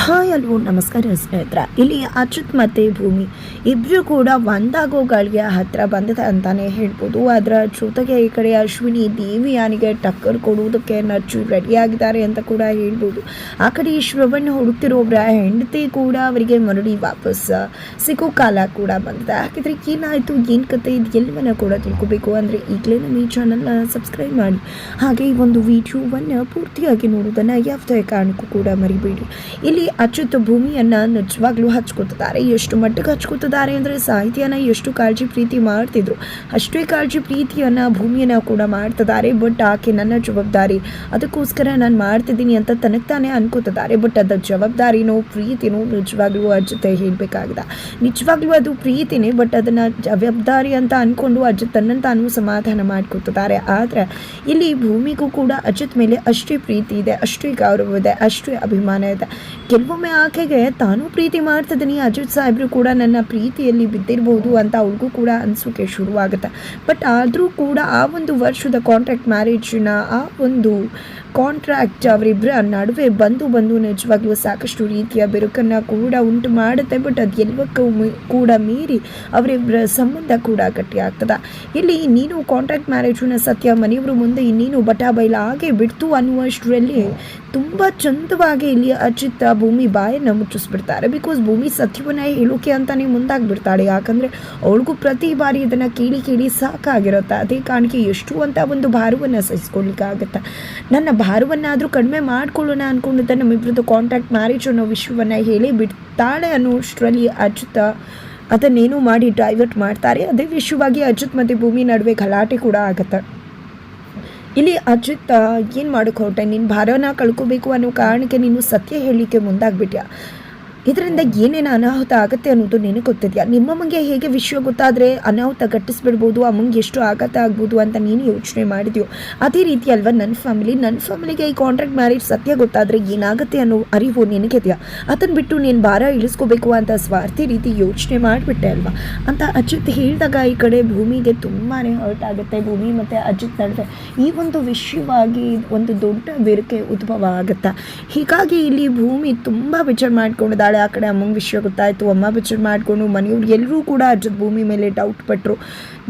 Hi hello ನಮಸ್ಕಾರ ಸ್ನೇಹಿತರ. ಇಲ್ಲಿ ಅಚ್ಯುತ್ ಮತ್ತು ಭೂಮಿ ಇಬ್ಬರು ಕೂಡ ಒಂದಾಗೋಗಳಿಗೆ ಹತ್ತಿರ ಬಂದಿದೆ ಅಂತಲೇ ಹೇಳ್ಬೋದು. ಅದರ ಜೊತೆಗೆ ಈ ಕಡೆ ಅಶ್ವಿನಿ ದೇವಿಯಾನಿಗೆ ಟಕ್ಕರ್ ಕೊಡುವುದಕ್ಕೆ ನಚ್ಚು ರೆಡಿಯಾಗಿದ್ದಾರೆ ಅಂತ ಕೂಡ ಹೇಳ್ಬೋದು. ಆ ಕಡೆ ಶ್ರವಣ್ ಹುಡುಕ್ತಿರೋಬ್ರ ಹೆಂಡತಿ ಕೂಡ ಅವರಿಗೆ ಮರಳಿ ವಾಪಸ್ ಸಿಗೋ ಕಾಲ ಕೂಡ ಬಂದಿದೆ. ಹಾಗಿದ್ರೆ ಏನಾಯಿತು, ಏನು ಕತೆ, ಇದು ಎಲ್ಲವನ್ನ ಕೂಡ ತಿಳ್ಕೊಬೇಕು ಅಂದರೆ ಈಗಲೇ ನಮ್ಮ ಈ ಚಾನಲ್ನ ಸಬ್ಸ್ಕ್ರೈಬ್ ಮಾಡಿ, ಹಾಗೆ ಈ ಒಂದು ವಿಡಿಯೋವನ್ನು ಪೂರ್ತಿಯಾಗಿ ನೋಡೋದನ್ನು ಯಾವುದೇ ಕಾರಣಕ್ಕೂ ಕೂಡ ಮರಿಬೇಡಿ. ಇಲ್ಲಿ ಅಚ್ಯುತ್ ಭೂಮಿಯನ್ನ ನಿಜವಾಗ್ಲೂ ಹಚ್ಕೋತಿದ್ದಾರೆ. ಎಷ್ಟು ಮಟ್ಟಿಗೆ ಹಚ್ಕೋತಿದ್ದಾರೆ ಅಂದರೆ ಸಾಹಿತ್ಯನ ಎಷ್ಟು ಕಾಳಜಿ ಪ್ರೀತಿ ಮಾಡ್ತಿದ್ರು ಅಷ್ಟೇ ಕಾಳಜಿ ಪ್ರೀತಿಯನ್ನ ಭೂಮಿಯನ್ನ ಕೂಡ ಮಾಡ್ತಿದ್ದಾರೆ. ಬಟ್ ಆಕೆ ನನ್ನ ಜವಾಬ್ದಾರಿ, ಅದಕ್ಕೋಸ್ಕರ ನಾನು ಮಾಡ್ತಿದ್ದೀನಿ ಅಂತ ತನಗೆ ತಾನೇ ಅನ್ಕೋತಿದ್ದಾರೆ. ಬಟ್ ಅದರ ಜವಾಬ್ದಾರಿನೋ ಪ್ರೀತಿನೋ ನಿಜವಾಗ್ಲೂ ಅಜ್ಜಿತ್ ಹೇಳಬೇಕಾಗಿದೆ. ನಿಜವಾಗ್ಲೂ ಅದು ಪ್ರೀತಿನೇ, ಬಟ್ ಅದನ್ನು ಜವಾಬ್ದಾರಿ ಅಂತ ಅಂದ್ಕೊಂಡು ಅಜ್ಜಿತ್ ತನ್ನನ್ನು ತಾನು ಸಮಾಧಾನ ಮಾಡ್ಕೊತಿದ್ದಾರೆ. ಆದರೆ ಇಲ್ಲಿ ಭೂಮಿಗೂ ಕೂಡ ಅಜಿತ್ ಮೇಲೆ ಅಷ್ಟೇ ಪ್ರೀತಿ ಇದೆ, ಅಷ್ಟೇ ಗೌರವ ಇದೆ, ಅಷ್ಟೇ ಅಭಿಮಾನ ಇದೆ. ಕೆಲವೊಮ್ಮೆ ಆಕೆಗೆ ತಾನು ಪ್ರೀತಿ ಮಾಡ್ತಿದ್ದೀನಿ, ಅಜಿತ್ ಸಾಹೇಬ್ರು ಕೂಡ ನನ್ನ ಪ್ರೀತಿಯಲ್ಲಿ ಬಿದ್ದಿರ್ಬೋದು ಅಂತ ಅವ್ರಿಗೂ ಕೂಡ ಅನಿಸೋಕೆ ಶುರುವಾಗುತ್ತೆ. ಬಟ್ ಆದರೂ ಕೂಡ ಆ ಒಂದು ವರ್ಷದ ಕಾಂಟ್ರಾಕ್ಟ್ ಮ್ಯಾರೇಜ್ನ ಆ ಒಂದು ಕಾಂಟ್ರಾಕ್ಟ್ ಅವರಿಬ್ಬರ ನಡುವೆ ಬಂದು ನಿಜವಾಗ್ಲೂ ಸಾಕಷ್ಟು ರೀತಿಯ ಬೆರುಕನ್ನು ಕೂಡ ಉಂಟು ಮಾಡುತ್ತೆ. ಬಟ್ ಅದು ಎಲ್ಲವಕ್ಕೂ ಕೂಡ ಮೀರಿ ಅವರಿಬ್ಬರ ಸಂಬಂಧ ಕೂಡ ಗಟ್ಟಿಯಾಗ್ತದೆ. ಇಲ್ಲಿ ನೀನು ಕಾಂಟ್ರಾಕ್ಟ್ ಮ್ಯಾರೇಜನ್ನ ಸತ್ಯ ಮನೆಯವರು ಮುಂದೆ ಇನ್ನೇನು ಬಟಾಬೈಲ ಹಾಗೆ ಬಿಡ್ತು ಅನ್ನುವಷ್ಟರಲ್ಲಿ ತುಂಬ ಚಂದವಾಗಿ ಇಲ್ಲಿ ಅಜಿತ್ ಭೂಮಿ ಬಾಯನ್ನು ಮುಚ್ಚಿಸ್ಬಿಡ್ತಾರೆ. ಬಿಕಾಸ್ ಭೂಮಿ ಸತ್ಯವನ್ನ ಹೇಳೋಕೆ ಅಂತಲೇ ಮುಂದಾಗ್ಬಿಡ್ತಾಳೆ. ಯಾಕಂದರೆ ಅವಳಿಗೂ ಪ್ರತಿ ಬಾರಿ ಇದನ್ನು ಕೇಳಿ ಸಾಕಾಗಿರುತ್ತೆ. ಅದೇ ಕಾರಣಕ್ಕೆ ಎಷ್ಟು ಅಂತ ಒಂದು ಭಾರವನ್ನು ಸಹಿಸ್ಕೊಳ್ಲಿಕ್ಕಾಗತ್ತೆ. ನನ್ನ ಭಾರವನ್ನಾದರೂ ಕಡಿಮೆ ಮಾಡ್ಕೊಳ್ಳೋಣ ಅಂದ್ಕೊಂಡಿದ್ದೆ, ನಮ್ಮಿಬ್ಬರದ್ದು ಕಾಂಟ್ರಾಕ್ಟ್ ಮ್ಯಾರೇಜ್ ಅನ್ನೋ ವಿಷಯವನ್ನು ಹೇಳಿ ಬಿಡ್ತಾಳೆ ಅನ್ನೋಷ್ಟರಲ್ಲಿ ಅಜಿತ್ ಅದನ್ನೇನೋ ಮಾಡಿ ಡೈವರ್ಟ್ ಮಾಡ್ತಾರೆ. ಅದೇ ವಿಷಯವಾಗಿ ಅಜಿತ್ ಮತ್ತು ಭೂಮಿ ನಡುವೆ ಗಲಾಟೆ ಕೂಡ ಆಗುತ್ತೆ. ಇಲ್ಲಿ ಅಜಿತ್ ಏನು ಮಾಡೋಕ್ಕೆ ಹೊರಟೆ, ನೀನು ಭಾರನ ಕಳ್ಕೋಬೇಕು ಅನ್ನೋ ಕಾರಣಕ್ಕೆ ನೀನು ಸತ್ಯ ಹೇಳಲಿಕ್ಕೆ ಮುಂದಾಗ್ಬಿಟ್ಯಾ. ಇದರಿಂದ ಏನೇನು ಅನಾಹುತ ಆಗುತ್ತೆ ಅನ್ನೋದು ನಿನಗೆ ಗೊತ್ತಿದೆಯಾ? ನಿಮ್ಮಮ್ಮಗೆ ಹೇಗೆ ವಿಷಯ ಗೊತ್ತಾದರೆ ಅನಾಹುತ ಗಟ್ಟಿಸ್ಬಿಡ್ಬೋದು, ಅಮ್ಮಂಗೆ ಎಷ್ಟು ಆಘಾತ ಆಗ್ಬೋದು ಅಂತ ನೀನು ಯೋಚನೆ ಮಾಡಿದ್ಯೋ, ಅದೇ ರೀತಿ ಅಲ್ವಾ ನನ್ನ ಫ್ಯಾಮಿಲಿಗೆ ಈ ಕಾಂಟ್ರಾಕ್ಟ್ ಮ್ಯಾರೇಜ್ ಸತ್ಯ ಗೊತ್ತಾದರೆ ಏನಾಗುತ್ತೆ ಅನ್ನೋ ಅರಿವು ನಿನಗಿದೆಯಾ? ಅದನ್ನು ಬಿಟ್ಟು ನೀನು ಭಾರ ಇಳಿಸ್ಕೋಬೇಕು ಅಂತ ಸ್ವಾರ್ಥಿ ರೀತಿ ಯೋಚನೆ ಮಾಡಿಬಿಟ್ಟೆ ಅಲ್ವಾ ಅಂತ ಅಜಿತ್ ಹೇಳಿದಾಗ ಈ ಕಡೆ ಭೂಮಿಗೆ ತುಂಬಾ ಹರ್ಟ್ ಆಗುತ್ತೆ. ಭೂಮಿ ಮತ್ತು ಅಜಿತ್ ನಡುವೆ ಈ ಒಂದು ವಿಷಯವಾಗಿ ಒಂದು ದೊಡ್ಡ ಬೆರಕೆ ಉದ್ಭವ ಆಗುತ್ತೆ. ಹೀಗಾಗಿ ಇಲ್ಲಿ ಭೂಮಿ ತುಂಬ ವಿಚಾರ ಮಾಡ್ಕೊಂಡಿದ್ದಾಳೆ. ಆ ಕಡೆ ಅಮ್ಮಂಗೆ ವಿಷಯ ಗೊತ್ತಾಯಿತು, ಅಮ್ಮ ವಿಚಾರ ಮಾಡಿಕೊಂಡು ಮನೆಯವ್ರು ಎಲ್ಲರೂ ಕೂಡ ಅಜಿತ್ ಭೂಮಿ ಮೇಲೆ ಡೌಟ್ ಪಟ್ಟರು.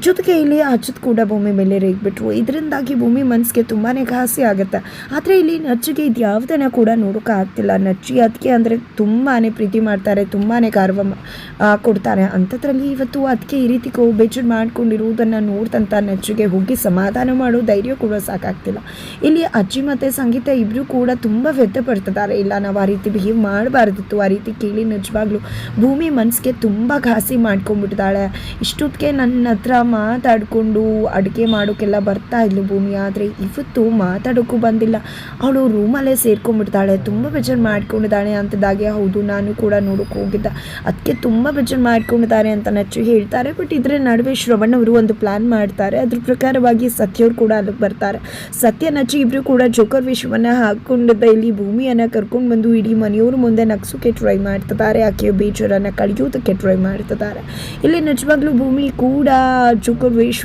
ಜೊತೆಗೆ ಇಲ್ಲಿ ಅಜಿತ್ ಕೂಡ ಭೂಮಿ ಮೇಲೆ ರೇಗ್ಬಿಟ್ರು. ಇದರಿಂದಾಗಿ ಭೂಮಿ ಮನಸ್ಸಿಗೆ ತುಂಬಾ ಘಾಸಿ ಆಗುತ್ತೆ. ಆದರೆ ಇಲ್ಲಿ ನಚ್ಚಿಗೆ ಇದು ಯಾವುದನ್ನು ಕೂಡ ನೋಡೋಕೆ ಆಗ್ತಿಲ್ಲ. ನಚ್ಚಿ ಅದಕ್ಕೆ ಅಂದರೆ ತುಂಬಾ ಪ್ರೀತಿ ಮಾಡ್ತಾರೆ, ತುಂಬಾ ಗೌರವ ಕೊಡ್ತಾರೆ. ಅಂಥದ್ರಲ್ಲಿ ಇವತ್ತು ಅದಕ್ಕೆ ಈ ರೀತಿ ಬೇಜಾರು ಮಾಡ್ಕೊಂಡಿರುವುದನ್ನು ನೋಡ್ತಂತ ನಚ್ಚಿಗೆ ಹೋಗಿ ಸಮಾಧಾನ ಮಾಡೋ ಧೈರ್ಯ ಕೂಡ ಸಾಕಾಗ್ತಿಲ್ಲ. ಇಲ್ಲಿ ಅಜ್ಜಿ ಮತ್ತು ಸಂಗೀತ ಇಬ್ಬರು ಕೂಡ ತುಂಬ ವ್ಯಥಪಡ್ತಿದ್ದಾರೆ. ಇಲ್ಲ, ನಾವು ಆ ರೀತಿ ಬಿಹೇವ್ ಮಾಡಬಾರ್ದಿತ್ತು, ಆ ರೀತಿ ಕೇಳಿ ನಿಜವಾಗ್ಲೂ ಭೂಮಿ ಮನಸ್ಸಿಗೆ ತುಂಬ ಘಾಸಿ ಮಾಡ್ಕೊಂಡ್ಬಿಟ್ಟಿದ್ದಾಳೆ. ಇಷ್ಟೊತ್ತಿಗೆ ನನ್ನ ಹತ್ರ ಮಾತಾಡಿಕೊಂಡು ಅಡುಗೆ ಮಾಡೋಕ್ಕೆಲ್ಲ ಬರ್ತಾ ಇದ್ಲು ಭೂಮಿ. ಆದರೆ ಇವತ್ತು ಮಾತಾಡೋಕ್ಕೂ ಬಂದಿಲ್ಲ, ಅವಳು ರೂಮಲ್ಲೇ ಸೇರ್ಕೊಂಡ್ಬಿಡ್ತಾಳೆ. ತುಂಬ ಬೇಜಾರು ಮಾಡ್ಕೊಂಡಿದ್ದಾಳೆ ಅಂತದಾಗೆ. ಹೌದು, ನಾನು ಕೂಡ ನೋಡೋಕೆ ಹೋಗಿದ್ದೆ, ಅದಕ್ಕೆ ತುಂಬ ಬೇಜಾರು ಮಾಡ್ಕೊಂಡಿದ್ದಾರೆ ಅಂತ ನಚ್ಚು ಹೇಳ್ತಾರೆ. ಬಟ್ ಇದರ ನಡುವೆ ಶ್ರವಣ್ ಅವರು ಒಂದು ಪ್ಲ್ಯಾನ್ ಮಾಡ್ತಾರೆ. ಅದ್ರ ಪ್ರಕಾರವಾಗಿ ಸತ್ಯವ್ರು ಕೂಡ ಅಲ್ಲಿಗೆ ಬರ್ತಾರೆ. ಸತ್ಯ ನಚ್ಚಿ ಇಬ್ಬರು ಕೂಡ ಜೋಕರ್ ವಿಷಯವನ್ನು ಹಾಕ್ಕೊಂಡಿದ್ದ ಇಲ್ಲಿ ಭೂಮಿಯನ್ನು ಕರ್ಕೊಂಡು ಬಂದು ಇಡೀ ಮನೆಯವ್ರ ಮುಂದೆ ನಗ್ಸೋಕೆ ಟ್ರೈ ಮಾಡ್ತಿದ್ದಾರೆ. ಆಕೆಯ ಬೇಜಾರನ್ನು ಕಳೆಯೋದಕ್ಕೆ ಟ್ರೈ ಮಾಡ್ತಿದ್ದಾರೆ. ಇಲ್ಲಿ ನಿಜವಾಗ್ಲೂ ಭೂಮಿ ಕೂಡ ಜೋಕರ್ ವೇಷ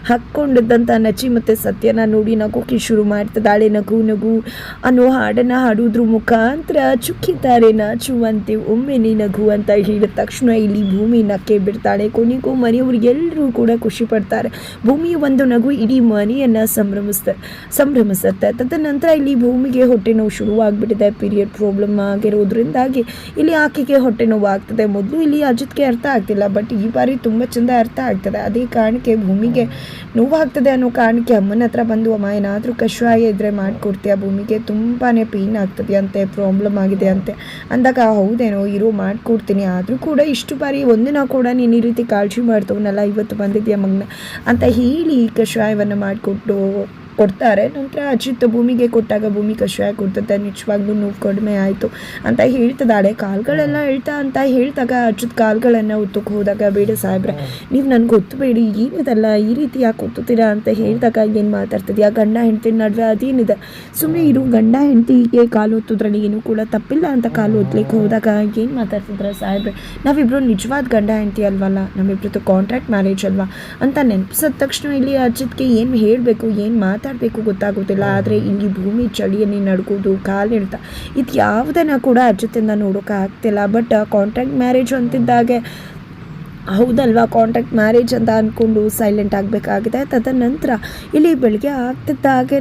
ಹಾಕ್ಕೊಂಡಿದ್ದಂಥ ನಚ್ಚಿ ಮತ್ತು ಸತ್ಯನ ನೋಡಿ ನಗೋಕೆ ಶುರು ಮಾಡ್ತಿದ್ದಾಳೆ. ನಗು ನಗು ಅನ್ನೋ ಹಾಡನ್ನು ಹಾಡೋದ್ರ ಮುಖಾಂತರ ಚುಕ್ಕಿದ್ದಾರೆ ನಾಚುವಂತೆ ಒಮ್ಮೆ ನೀ ನಗು ಅಂತ ಹೇಳಿದ ತಕ್ಷಣ ಇಲ್ಲಿ ಭೂಮಿ ನಕ್ಕೆ ಬಿಡ್ತಾಳೆ. ಕೊನೆಗೂ ಮನೆಯವ್ರಿಗೆಲ್ಲರೂ ಕೂಡ ಖುಷಿ ಪಡ್ತಾರೆ. ಭೂಮಿಯ ಒಂದು ನಗು ಇಡೀ ಮನೆಯನ್ನು ಸಂಭ್ರಮಿಸುತ್ತೆ. ತದನಂತರ ಇಲ್ಲಿ ಭೂಮಿಗೆ ಹೊಟ್ಟೆ ನೋವು ಶುರುವಾಗ್ಬಿಟ್ಟಿದೆ. ಪೀರಿಯಡ್ ಪ್ರಾಬ್ಲಮ್ ಆಗಿರೋದ್ರಿಂದಾಗಿ ಇಲ್ಲಿ ಆಕೆಗೆ ಹೊಟ್ಟೆ ನೋವು ಆಗ್ತದೆ. ಮೊದಲು ಇಲ್ಲಿ ಅಜಿತ್ಗೆ ಅರ್ಥ ಆಗ್ತಿಲ್ಲ, ಬಟ್ ಈ ಬಾರಿ ತುಂಬ ಚೆಂದ ಅರ್ಥ ಆಗ್ತದೆ. ಅದೇ ಕಾರಣಕ್ಕೆ ಭೂಮಿಗೆ ನೋವಾಗ್ತದೆ ಅನ್ನೋ ಕಾರಣಕ್ಕೆ ಅಮ್ಮನ ಹತ್ರ ಬಂದು, ಅಮ್ಮ ಏನಾದರೂ ಕಷಾಯ ಇದ್ದರೆ ಮಾಡಿಕೊಡ್ತೀಯ, ಭೂಮಿಗೆ ತುಂಬಾ ಪೇಯ್ನ್ ಆಗ್ತದೆ ಅಂತೆ, ಪ್ರಾಬ್ಲಮ್ ಆಗಿದೆ ಅಂತೆ ಅಂದಾಗ, ಹೌದೇನೋ ಇರೋ ಮಾಡಿಕೊಡ್ತೀನಿ, ಆದರೂ ಕೂಡ ಇಷ್ಟು ಬಾರಿ ಒಂದಿನ ಕೂಡ ನೀನು ಈ ರೀತಿ ಕಾಳಜಿ ಮಾಡ್ತವನಲ್ಲ, ಇವತ್ತು ಬಂದಿದ್ಯಾ ಮಗನ ಅಂತ ಹೇಳಿ ಕಷಾಯವನ್ನು ಕೊಡ್ತಾರೆ. ನಂತರ ಅಜಿತ್ ಭೂಮಿಗೆ ಕೊಟ್ಟಾಗ ಭೂಮಿ ಕಷಾಯ ಕೊಡ್ತದೆ. ನಿಜವಾಗ್ಲೂ ನೋವು ಕಡಿಮೆ ಆಯಿತು ಅಂತ ಹೇಳ್ತಿದ್ದಾಳೆ. ಕಾಲುಗಳೆಲ್ಲ ಅಂತ ಹೇಳಿದಾಗ ಅಜಿತ್ ಕಾಲುಗಳನ್ನು ಒತ್ತಕ್ಕೆ ಹೋದಾಗ, ಬೇಡ ಸಾಹೇಬ್ರೆ, ನೀವು ನನಗೆ ಗೊತ್ತಬೇಡಿ, ಏನಿದಲ್ಲ ಈ ರೀತಿ ಯಾಕೆ ಒತ್ತುತ್ತೀರಾ ಅಂತ ಹೇಳಿದಾಗ, ಏನು ಮಾತಾಡ್ತಿದ್ಯಾ, ಗಂಡ ಹೆಂಡತಿ ನಡುವೆ ಅದೇನಿದೆ, ಸುಮ್ಮನೆ ಇರು, ಗಂಡ ಹೆಂಡತಿಗೆ ಕಾಲು ಒತ್ತೋದ್ರಲ್ಲಿ ಏನೂ ಕೂಡ ತಪ್ಪಿಲ್ಲ ಅಂತ ಕಾಲು ಒತ್ತಲಿಕ್ಕೆ ಹೋದಾಗ, ಏನು ಮಾತಾಡ್ತಿದ್ರೆ ಸಾಹೇಬ್ರೆ, ನಾವಿಬ್ಬರು ನಿಜವಾದ ಗಂಡ ಹೆಂಡತಿ ಅಲ್ವಲ್ಲ, ನಮ್ಮಿಬ್ರದ್ದು ಕಾಂಟ್ರಾಕ್ಟ್ ಮ್ಯಾರೇಜ್ ಅಲ್ವಾ ಅಂತ ನೆನಪಿಸಿದ ತಕ್ಷಣ ಇಲ್ಲಿ ಅಜಿತ್ಗೆ ಏನು ಹೇಳಬೇಕು, ಏನು ಮಾತಾಡಬೇಕು ಗೊತ್ತಾಗೋದಿಲ್ಲ. ಆದರೆ ಇಲ್ಲಿ ಭೂಮಿ ಚಳಿಯಲ್ಲಿ ನಡ್ಕೋದು, ಕಾಲಿಡ್ತಾ ಇದು ಯಾವುದನ್ನು ಕೂಡ ಅಚ್ಯುತಿಂದ ನೋಡೋಕ್ಕಾಗ್ತಿಲ್ಲ. ಬಟ್ ಕಾಂಟ್ರಾಕ್ಟ್ ಮ್ಯಾರೇಜ್ ಅಂತಿದ್ದಾಗೆ ಹೌದಲ್ವಾ, ಕಾಂಟ್ರಾಕ್ಟ್ ಮ್ಯಾರೇಜ್ ಅಂತ ಅಂದ್ಕೊಂಡು ಸೈಲೆಂಟ್ ಆಗಬೇಕಾಗಿದೆ. ತದನಂತರ ಇಲ್ಲಿ ಬೆಳಗ್ಗೆ ಆಗ್ತಿದ್ದಾಗೇ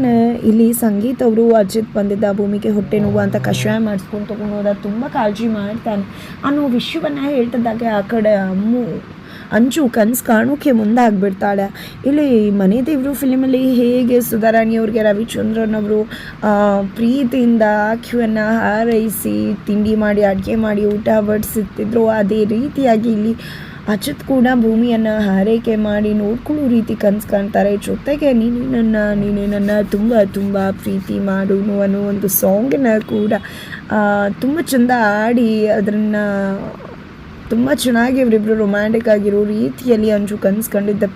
ಇಲ್ಲಿ ಸಂಗೀತ್ ಅವರು ಅಜಿತ್ ಬಂದಿದ್ದ ಭೂಮಿಗೆ ಹೊಟ್ಟೆ ನೋವು ಅಂತ ಕಷಾಯ ಮಾಡಿಸ್ಕೊಂಡು ತೊಗೊಂಡು ಹೋದ, ತುಂಬ ಕಾಳಜಿ ಮಾಡ್ತಾನೆ ಅನ್ನೋ ವಿಷಯವನ್ನು ಹೇಳ್ತಿದ್ದಾಗೆ ಆ ಕಡೆ ಅಂಚು ಕನಸು ಕಾಣೋಕ್ಕೆ ಮುಂದಾಗ್ಬಿಡ್ತಾಳೆ. ಇಲ್ಲಿ ಮನೆ ದೇವರು ಫಿಲಿಮಲ್ಲಿ ಹೇಗೆ ಸುಧಾರಾಣಿಯವ್ರಿಗೆ ರವಿಚಂದ್ರನ್ ಅವರು ಪ್ರೀತಿಯಿಂದ ಆಕ್ಯುವನ್ನು ಹಾರೈಸಿ ತಿಂಡಿ ಮಾಡಿ ಅಡುಗೆ ಮಾಡಿ ಊಟ ಬಡಿಸುತ್ತಿದ್ರು, ಅದೇ ರೀತಿಯಾಗಿ ಇಲ್ಲಿ ಅಚ್ಯುತ್ ಕೂಡ ಭೂಮಿಯನ್ನು ಹಾರೈಕೆ ಮಾಡಿ ನೋಡ್ಕೊಳ್ಳೋ ರೀತಿ ಕನಸು ಕಾಣ್ತಾರೆ. ಜೊತೆಗೆ ನೀನೇ ನನ್ನ ತುಂಬ ತುಂಬ ಪ್ರೀತಿ ಮಾಡು ಅನ್ನೋ ಒಂದು ಸಾಂಗನ್ನು ಕೂಡ ತುಂಬ ಚೆಂದ ಆಡಿ ಅದನ್ನು ತುಂಬ ಚೆನ್ನಾಗಿ ಇವರಿಬ್ಬರು ರೊಮ್ಯಾಂಟಿಕ್ ಆಗಿರೋ ರೀತಿಯಲ್ಲಿ ಅಂಜು ಕನಸು ಕಂಡಿದ್ದೆ.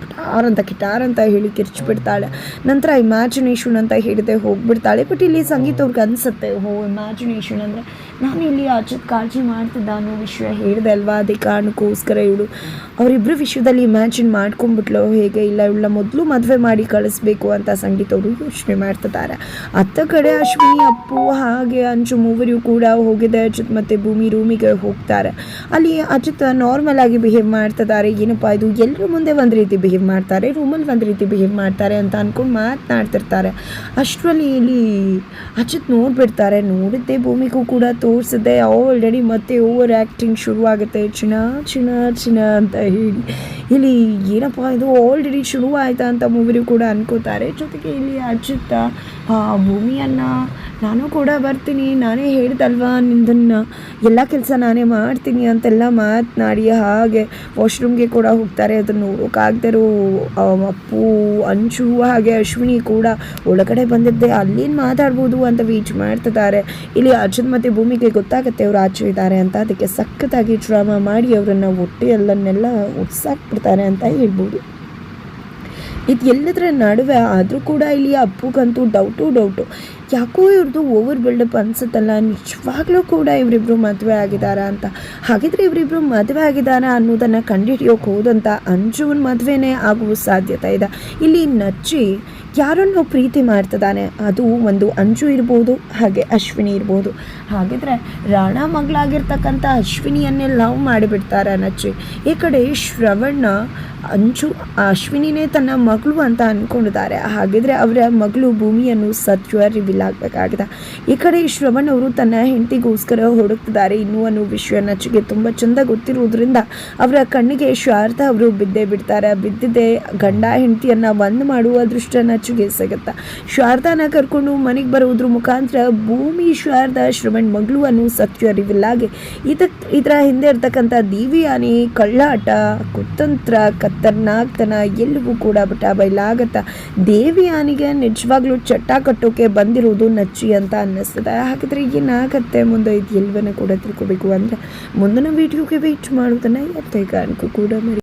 ಕಿಟಾರ್ ಅಂತ ಹೇಳಿ ಕಿರ್ಚಿಬಿಡ್ತಾಳೆ. ನಂತರ ಇಮ್ಯಾಜಿನೇಷನ್ ಅಂತ ಹೇಳಿದೆ ಹೋಗ್ಬಿಡ್ತಾಳೆ. ಬಟ್ ಇಲ್ಲಿ ಸಂಗೀತ ಅವ್ರಿಗೆ ಅನಿಸುತ್ತೆ, ಇಮ್ಯಾಜಿನೇಷನ್ ಅಂದರೆ ನಾನು ಇಲ್ಲಿ ಅಚ್ಯುತ್ ಕಾಳಜಿ ಮಾಡ್ತಿದ್ದ ಅನ್ನೋ ವಿಷಯ ಹೇಳಿದೆ ಅಲ್ವಾ, ಅದೇ ಕಾರಣಕ್ಕೋಸ್ಕರ ಇವಳು ಅವರಿಬ್ಬರು ವಿಷಯದಲ್ಲಿ ಇಮ್ಯಾಜಿನ್ ಮಾಡ್ಕೊಂಡ್ಬಿಟ್ಲು. ಹೇಗೆ ಇಲ್ಲ ಇವಳ ಮೊದಲು ಮದುವೆ ಮಾಡಿ ಕಳಿಸ್ಬೇಕು ಅಂತ ಸಂಗೀತ ಅವರು ಯೋಚನೆ ಮಾಡ್ತಿದ್ದಾರೆ. ಅತ್ತ ಕಡೆ ಅಶ್ವಿನಿ, ಅಪ್ಪು ಹಾಗೆ ಅಂಚು ಮೂವರಿಗೂ ಕೂಡ ಹೋಗಿದೆ. ಅಚ್ಯುತ್ ಮತ್ತು ಭೂಮಿ ರೂಮಿಗೆ ಹೋಗ್ತಾರೆ. ಅಲ್ಲಿ ಅಚ್ಯುತ್ ನಾರ್ಮಲ್ ಆಗಿ ಬಿಹೇವ್ ಮಾಡ್ತಿದ್ದಾರೆ. ಏನಪ್ಪ ಇದು, ಎಲ್ಲರ ಮುಂದೆ ಒಂದು ರೀತಿ ಬಿಹೇವ್ ಮಾಡ್ತಾರೆ, ರೂಮಲ್ಲಿ ಒಂದು ರೀತಿ ಬಿಹೇವ್ ಮಾಡ್ತಾರೆ ಅಂತ ಅಂದ್ಕೊಂಡು ಮಾತನಾಡ್ತಿರ್ತಾರೆ. ಅಷ್ಟರಲ್ಲಿ ಇಲ್ಲಿ ಅಚ್ಯುತ್ ನೋಡಿಬಿಡ್ತಾರೆ. ನೋಡಿದ್ದೆ ಭೂಮಿಗೂ ಕೂಡ ತೋರಿಸಿದೆ. ಆಲ್ರೆಡಿ ಮತ್ತೆ ಓವರ್ ಆ್ಯಕ್ಟಿಂಗ್ ಶುರುವಾಗುತ್ತೆ. ಚಿನ್ನ ಅಂತ ಹೇಳಿ ಇಲ್ಲಿ ಏನಪ್ಪ ಇದು ಆಲ್ರೆಡಿ ಶುರುವಾಯ್ತಾ ಅಂತ ಮೂವಿರು ಕೂಡ ಅನ್ಕೋತಾರೆ. ಜೊತೆಗೆ ಇಲ್ಲಿ ಅಚ್ಯುತ್ ಭೂಮಿಯನ್ನು ನಾನು ಕೂಡ ಬರ್ತೀನಿ, ನಾನೇ ಹೇಳ್ದಲ್ವಾ ನಿಂದನ್ನು ಎಲ್ಲ ಕೆಲಸ ನಾನೇ ಮಾಡ್ತೀನಿ ಅಂತೆಲ್ಲ ಮಾತನಾಡಿ ಹಾಗೆ ವಾಶ್ರೂಮ್ಗೆ ಕೂಡ ಹೋಗ್ತಾರೆ. ಅದನ್ನು ನೋಡೋಕ್ಕಾಗ್ದಿರೋ ಅಪ್ಪು, ಅಂಚು ಹಾಗೆ ಅಶ್ವಿನಿ ಕೂಡ ಒಳಗಡೆ ಬಂದಿದ್ದೆ ಅಲ್ಲೇನು ಮಾತಾಡ್ಬೋದು ಅಂತ ವೇಟ್ ಮಾಡ್ತಿದ್ದಾರೆ. ಇಲ್ಲಿ ಅಚ್ಯುತ್ ಮತ್ತು ಭೂಮಿಗೆ ಗೊತ್ತಾಗುತ್ತೆ ಅವ್ರು ಆಚೆ ಇದ್ದಾರೆ ಅಂತ. ಅದಕ್ಕೆ ಸಖತ್ತಾಗಿ ಡ್ರಾಮಾ ಮಾಡಿ ಅವರನ್ನು ಒಟ್ಟೆಲ್ಲನ್ನೆಲ್ಲ ಒಡ್ಸಾಕ್ಬಿಡ್ತಾರೆ ಅಂತ ಹೇಳ್ಬೋದು. ಇದು ಎಲ್ಲದರ ನಡುವೆ ಆದರೂ ಕೂಡ ಇಲ್ಲಿ ಅಪ್ಪುಗಂತೂ ಡೌಟು ಯಾಕೋ ಇವ್ರದ್ದು ಓವರ್ ಬಿಲ್ಡಪ್ ಅನ್ಸುತ್ತಲ್ಲ, ನಿಜವಾಗ್ಲೂ ಕೂಡ ಇವರಿಬ್ಬರು ಮದುವೆ ಆಗಿದ್ದಾರಾ ಅಂತ. ಹಾಗಿದ್ರೆ ಇವರಿಬ್ಬರು ಮದುವೆ ಆಗಿದ್ದಾರಾ ಅನ್ನೋದನ್ನು ಕಂಡುಹಿಡಿಯೋಕೆ ಹೋದಂಥ ಅಂಜುವನ್ ಮದುವೆನೇ ಆಗುವ ಸಾಧ್ಯತೆ ಇದೆ. ಇಲ್ಲಿ ನಚ್ಚಿ ಯಾರನ್ನು ಪ್ರೀತಿ ಮಾಡ್ತಿದ್ದಾನೆ, ಅದು ಒಂದು ಅಂಜು ಇರ್ಬೋದು, ಹಾಗೆ ಅಶ್ವಿನಿ ಇರ್ಬೋದು. ಹಾಗಿದ್ರೆ ರಾಣಾ ಮಗಳಾಗಿರ್ತಕ್ಕಂಥ ಅಶ್ವಿನಿಯನ್ನೇ ಲವ್ ಮಾಡಿಬಿಡ್ತಾರೆ ನಚ್ಚಿ. ಈ ಕಡೆ ಶ್ರವಣ ಅಂಜು ಅಶ್ವಿನಿನೇ ತನ್ನ ಮಗಳು ಅಂತ ಅಂದ್ಕೊಂಡಿದ್ದಾರೆ. ಹಾಗಿದ್ರೆ ಅವರ ಮಗಳು ಭೂಮಿಯನ್ನು ಸತ್ಯ ರಿವೀಲ್ ಆಗಬೇಕಾಗಿದೆ. ಈ ಕಡೆ ಶ್ರವಣ್ ಅವರು ತನ್ನ ಹೆಂಡತಿಗೋಸ್ಕರ ಹುಡುಕ್ತಿದ್ದಾರೆ ಇನ್ನೂ ಅನ್ನೋ ವಿಷಯ ನಚ್ಚಿಗೆ ತುಂಬ ಚೆಂದ ಗೊತ್ತಿರುವುದರಿಂದ ಅವರ ಕಣ್ಣಿಗೆ ಶಾರದಾ ಅವರು ಬಿದ್ದೇ ಬಿಡ್ತಾರೆ. ಬಿದ್ದಿದ್ದೆ ಗಂಡ ಹೆಂಡತಿಯನ್ನು ಒಂದು ಮಾಡುವ ಅದೃಷ್ಟ ನಚ್ಚಿಗೆ ಸಿಗುತ್ತೆ. ಶಾರದಾನ ಕರ್ಕೊಂಡು ಮನೆಗೆ ಬರೋದ್ರ ಮುಖಾಂತರ ಭೂಮಿ ಶಾರದಾ ಶ್ರವಣ್ ಮಗಳು ಅನ್ನೋ ಸತ್ಯ ರಿವೀಲ್ ಆಗಿ ಇದರ ಹಿಂದೆ ಇರ್ತಕ್ಕಂಥ ದಿವ್ಯಾನಿ ಕಳ್ಳಾಟ, ಕುತಂತ್ರ, ಕತ್ತರ್ನಾಗ್ತನ ಎಲ್ಲವೂ ಕೂಡ ಬಯಲಾಗತ್ತ. ದೇವಿಯಾನಿಗೆ ನಿಜವಾಗ್ಲೂ ಚಟ್ಟ ಕಟ್ಟೋಕೆ ಬಂದಿರೋದು ನಚ್ಚಿ ಅಂತ ಅನ್ನಿಸ್ತದೆ. ಹಾಗಿದ್ರೆ ಏನಾಗತ್ತೆ ಮುಂದೆ ಇದು ಎಲ್ಲವನ್ನ ಕೂಡ ತಿಳ್ಕೊಬೇಕು ಅಂದರೆ ಮುಂದಿನ ವಿಡಿಯೋಗೆ ವೇಟ್ ಮಾಡೋದನ್ನು ಯಾವತ್ತೇ ಕಾರಣಕ್ಕೂ ಕೂಡ ಮರಿ